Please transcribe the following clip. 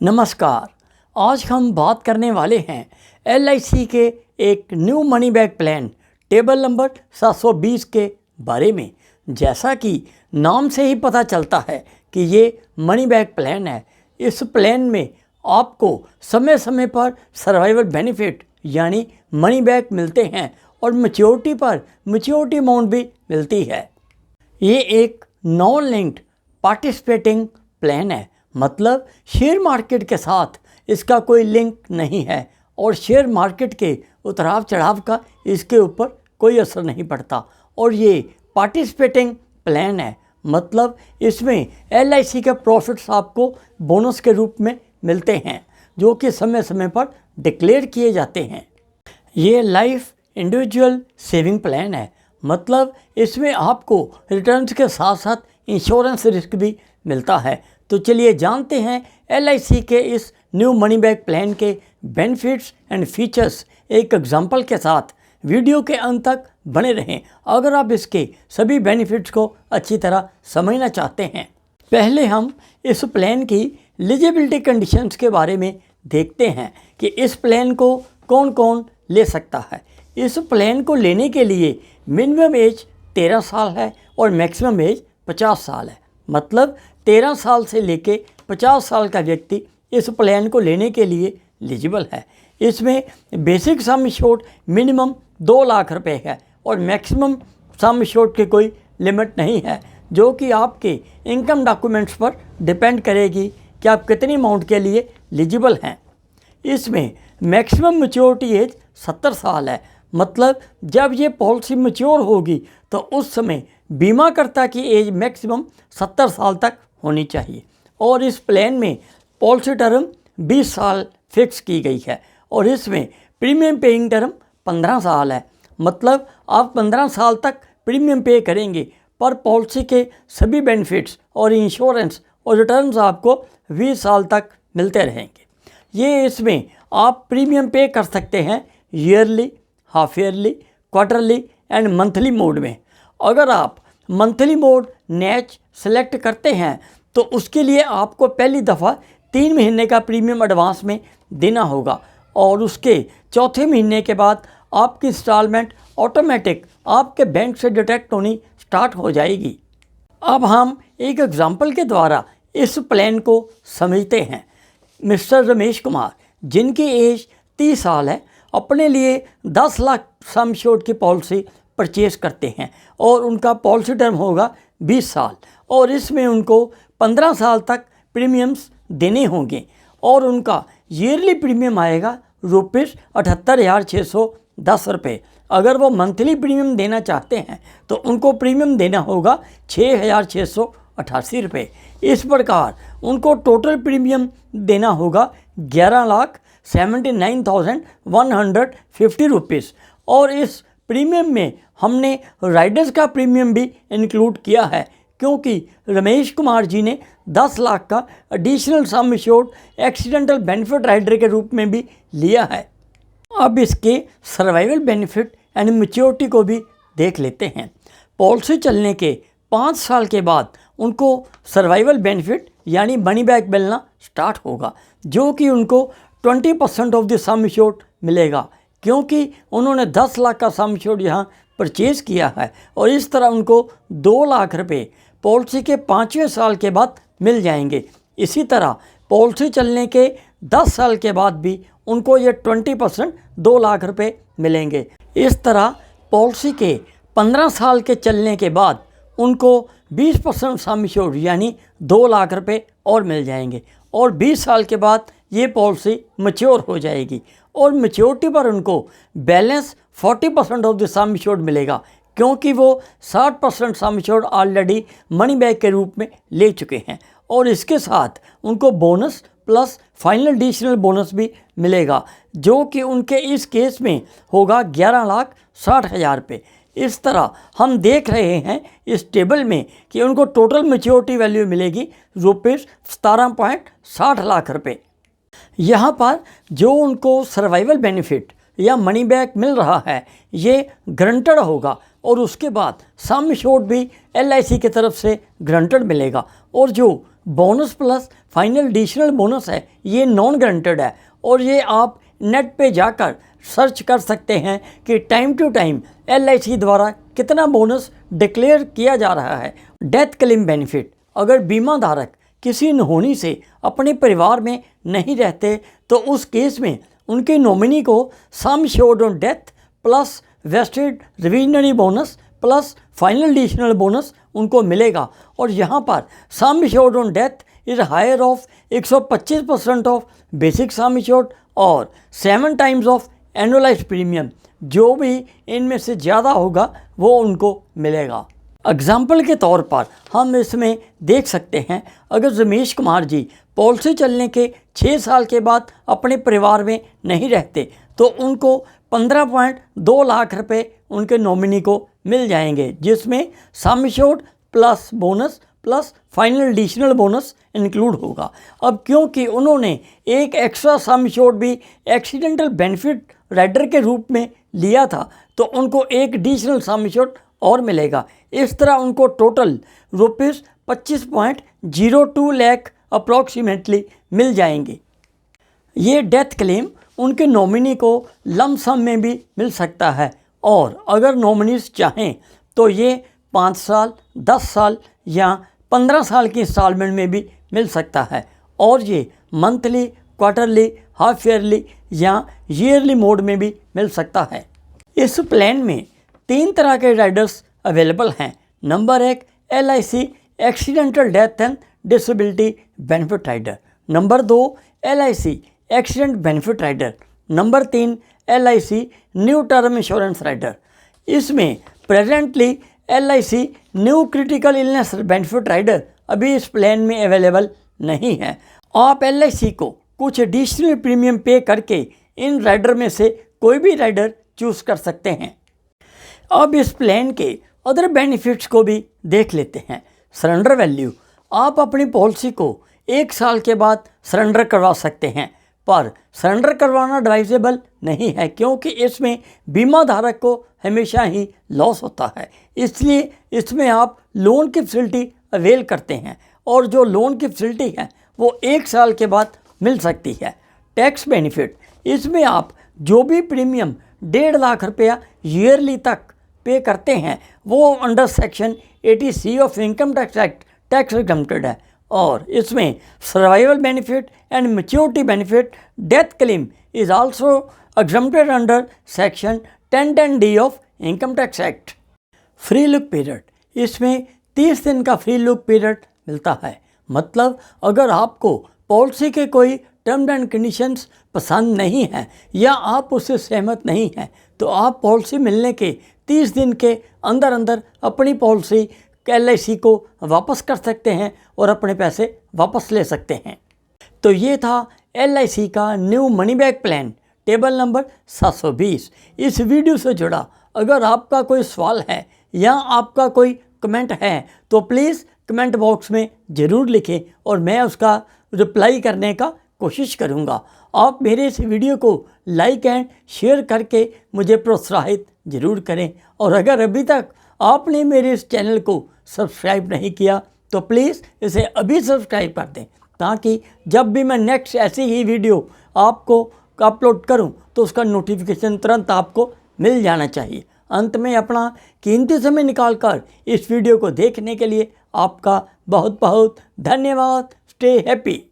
नमस्कार। आज हम बात करने वाले हैं LIC के एक new money back plan table number 720 के बारे में। जैसा कि नाम से ही पता चलता है कि ये मनी बैक प्लान है। इस प्लान में आपको समय समय पर सर्वाइवल बेनिफिट यानी मनी बैक मिलते हैं और मैच्योरिटी पर मैच्योरिटी अमाउंट भी मिलती है। ये एक नॉन लिंक्ड पार्टिसिपेटिंग प्लान है, मतलब शेयर मार्केट के साथ इसका कोई लिंक नहीं है और शेयर मार्केट के उतराव चढ़ाव का इसके ऊपर कोई असर नहीं पड़ता। और ये पार्टिसिपेटिंग प्लान है, मतलब इसमें LIC के प्रॉफिट्स आपको बोनस के रूप में मिलते हैं जो कि समय समय पर डिक्लेयर किए जाते हैं। ये लाइफ इंडिविजुअल सेविंग प्लान है, मतलब इसमें आपको रिटर्न्स के साथ साथ इंश्योरेंस रिस्क भी मिलता है। तो चलिए जानते हैं LIC के इस न्यू मनी बैक प्लान के बेनिफिट्स एंड फीचर्स एक एग्जांपल के साथ। वीडियो के अंत तक बने रहें अगर आप इसके सभी बेनिफिट्स को अच्छी तरह समझना चाहते हैं। पहले हम इस प्लान की एलिजिबिलिटी कंडीशंस के बारे में देखते हैं कि इस प्लान को कौन कौन ले सकता है। इस प्लान को लेने के लिए मिनिमम एज 13 साल है और मैक्सिमम एज 50 साल है, मतलब 13 साल से लेके 50 साल का व्यक्ति इस प्लान को लेने के लिए एलिजिबल है। इसमें basic sum assured minimum 2 lakh रुपए है और मैक्सिमम सम एश्योर्ड की कोई लिमिट नहीं है, जो कि आपके इनकम डॉक्यूमेंट्स पर डिपेंड करेगी कि आप कितनी अमाउंट के लिए एलिजिबल हैं। इसमें मैक्सिमम मैच्योरिटी एज 70 साल है, मतलब जब ये पॉलिसी मैच्योर होगी तो उस समय बीमाकर्ता की एज मैक्सिमम 70 साल तक होनी चाहिए। और इस प्लान में पॉलिसी टर्म 20 साल फिक्स की गई है और इसमें प्रीमियम पेइंग टर्म 15 साल है, मतलब आप 15 साल तक प्रीमियम पे करेंगे पर पॉलिसी के सभी बेनिफिट्स और इंश्योरेंस और रिटर्न्स आपको 20 साल तक मिलते रहेंगे। ये इसमें आप प्रीमियम पे कर सकते हैं yearly, half yearly, quarterly and monthly mode में। अगर आप मंथली मोड नैच सेलेक्ट करते हैं तो उसके लिए आपको पहली दफ़ा 3 महीने का प्रीमियम एडवांस में देना होगा और उसके चौथे महीने के बाद आपकी इंस्टॉलमेंट ऑटोमेटिक आपके बैंक से डिटेक्ट होनी स्टार्ट हो जाएगी। अब हम एक एग्जांपल के द्वारा इस प्लान को समझते हैं। मिस्टर रमेश कुमार, जिनकी एज 30 साल है, अपने लिए 10 लाख सम एश्योर्ड की पॉलिसी परचेज़ करते हैं और उनका पॉलिसी टर्म होगा 20 साल और इसमें उनको 15 साल तक प्रीमियम्स देने होंगे और उनका ईयरली प्रीमियम आएगा ₹78,610 रुपये। अगर वो मंथली प्रीमियम देना चाहते हैं तो उनको प्रीमियम देना होगा 6,688 रुपये। इस प्रकार उनको टोटल प्रीमियम देना होगा 11,79,150 रुपीज़। और इस प्रीमियम में हमने राइडर्स का प्रीमियम भी इंक्लूड किया है, क्योंकि रमेश कुमार जी ने 10 लाख का additional sum assured accidental benefit rider के रूप में भी लिया है। अब इसके सर्वाइवल बेनिफिट एंड मैच्योरिटी को भी देख लेते हैं। पॉलिसी चलने के 5 साल के बाद उनको सर्वाइवल बेनिफिट यानी मनी बैक मिलना स्टार्ट होगा, जो कि उनको 20% ऑफ द सम एश्योर्ड मिलेगा, क्योंकि उन्होंने 10 लाख का सम एश्योर्ड यहाँ परचेज़ किया है और इस तरह उनको 2 लाख रुपए पॉलिसी के 5वें साल के बाद मिल जाएंगे। इसी तरह पॉलिसी चलने के 10 साल के बाद भी उनको ये 20% 2 लाख रुपए मिलेंगे। इस तरह पॉलिसी के 15 साल के चलने के बाद उनको 20% सम एश्योर्ड यानी 2 लाख रुपए और मिल जाएंगे और 20 साल के बाद ये पॉलिसी मैच्योर हो जाएगी और मैच्योरिटी पर उनको balance 40% of the sum assured मिलेगा, क्योंकि वो 60% sum assured already money back के रूप में ले चुके हैं। और इसके साथ उनको bonus plus final additional bonus भी मिलेगा, जो कि उनके इस केस में होगा 11,60,000 रुपये। इस तरह हम देख रहे हैं इस टेबल में कि उनको टोटल मैच्योरिटी वैल्यू मिलेगी ₹17.60 लाख रुपये। यहाँ पर जो उनको सर्वाइवल बेनिफिट या मनी बैक मिल रहा है ये ग्रंटेड होगा और उसके बाद सम एश्योर्ड भी LIC की तरफ से ग्रंटेड मिलेगा और जो bonus plus final additional bonus है ये नॉन गारंटेड है और ये आप नेट पे जाकर सर्च कर सकते हैं कि टाइम टू टाइम LIC द्वारा कितना बोनस डिक्लेयर किया जा रहा है। डेथ क्लेम बेनिफिट, अगर बीमा धारक किसी अनहोनी से अपने परिवार में नहीं रहते तो उस केस में उनके नॉमिनी को sum assured on death plus vested reversionary bonus plus final additional bonus उनको मिलेगा। और यहाँ पर sum assured on death is higher of 125% of basic sum assured और 7 टाइम्स ऑफ एनुअलाइज्ड प्रीमियम, जो भी इनमें से ज़्यादा होगा वो उनको मिलेगा। एग्जाम्पल के तौर पर हम इसमें देख सकते हैं, अगर रमेश कुमार जी पॉलिसी चलने के 6 साल के बाद अपने परिवार में नहीं रहते तो उनको 15.2 लाख रुपए उनके नॉमिनी को मिल जाएंगे, जिसमें sum assured plus bonus plus final additional bonus include होगा। अब क्योंकि उन्होंने एक एक्स्ट्रा सम एश्योर्ड भी एक्सीडेंटल बेनिफिट राइडर के रूप में लिया था तो उनको एक एडिशनल सम एश्योर्ड और मिलेगा। इस तरह उनको टोटल ₹25.02 लाख अप्रॉक्सीमेटली मिल जाएंगे। ये डेथ क्लेम उनके नॉमिनी को लम सम में भी मिल सकता है और अगर नॉमिनीज चाहें तो ये 5 साल, 10 साल या 15 साल की इंस्टॉलमेंट में भी मिल सकता है और ये मंथली, क्वार्टरली, हाफ ईयरली या ईयरली मोड में भी मिल सकता है। इस प्लान में 3 तरह के राइडर्स अवेलेबल हैं। Number 1 LIC accidental death and disability benefit rider. Number 2 LIC accident benefit rider. Number 3 LIC new term insurance rider. इसमें presently LIC new critical illness benefit rider अभी इस प्लान में अवेलेबल नहीं है। आप LIC को कुछ एडिशनल प्रीमियम पे करके इन राइडर में से कोई भी राइडर चूज़ कर सकते हैं। अब इस प्लान के अदर बेनिफिट्स को भी देख लेते हैं। सरेंडर वैल्यू, आप अपनी पॉलिसी को 1 साल के बाद सरेंडर करवा सकते हैं, पर सरेंडर करवाना एडवाइजेबल नहीं है क्योंकि इसमें बीमा धारक को हमेशा ही लॉस होता है। इसलिए इसमें आप लोन की फैसिलिटी अवेल करते हैं और जो लोन की फैसिलिटी है वो 1 साल के बाद मिल सकती है। टैक्स बेनिफिट, इसमें आप जो भी प्रीमियम 1.5 लाख रुपया ईयरली तक पे करते हैं वो under section 80C of income tax act tax exempted है और इसमें survival benefit and maturity benefit death claim is also exempted under section 1010D of income tax act. Free look period, इसमें 30 दिन का फ्री लुक पीरियड मिलता है। मतलब अगर आपको पॉलिसी के कोई टर्म्स एंड कंडीशंस पसंद नहीं है या आप उससे सहमत नहीं हैं तो आप पॉलिसी मिलने के 30 दिन के अंदर अंदर अपनी पॉलिसी LIC को वापस कर सकते हैं और अपने पैसे वापस ले सकते हैं। तो ये था LIC का new money back plan table number 720। इस वीडियो से जुड़ा अगर आपका कोई सवाल है या आपका कोई कमेंट है तो प्लीज़ कमेंट बॉक्स में ज़रूर लिखें और मैं उसका रिप्लाई करने का कोशिश करूँगा। आप मेरे इस वीडियो को लाइक एंड शेयर करके मुझे प्रोत्साहित ज़रूर करें और अगर अभी तक आपने मेरे इस चैनल को सब्सक्राइब नहीं किया तो प्लीज़ इसे अभी सब्सक्राइब कर दें ताकि जब भी मैं नेक्स्ट ऐसी ही वीडियो आपको अपलोड करूं तो उसका नोटिफिकेशन तुरंत आपको मिल जाना चाहिए। अंत में अपना कीमती समय निकालकर इस वीडियो को देखने के लिए आपका बहुत बहुत धन्यवाद। Stay happy.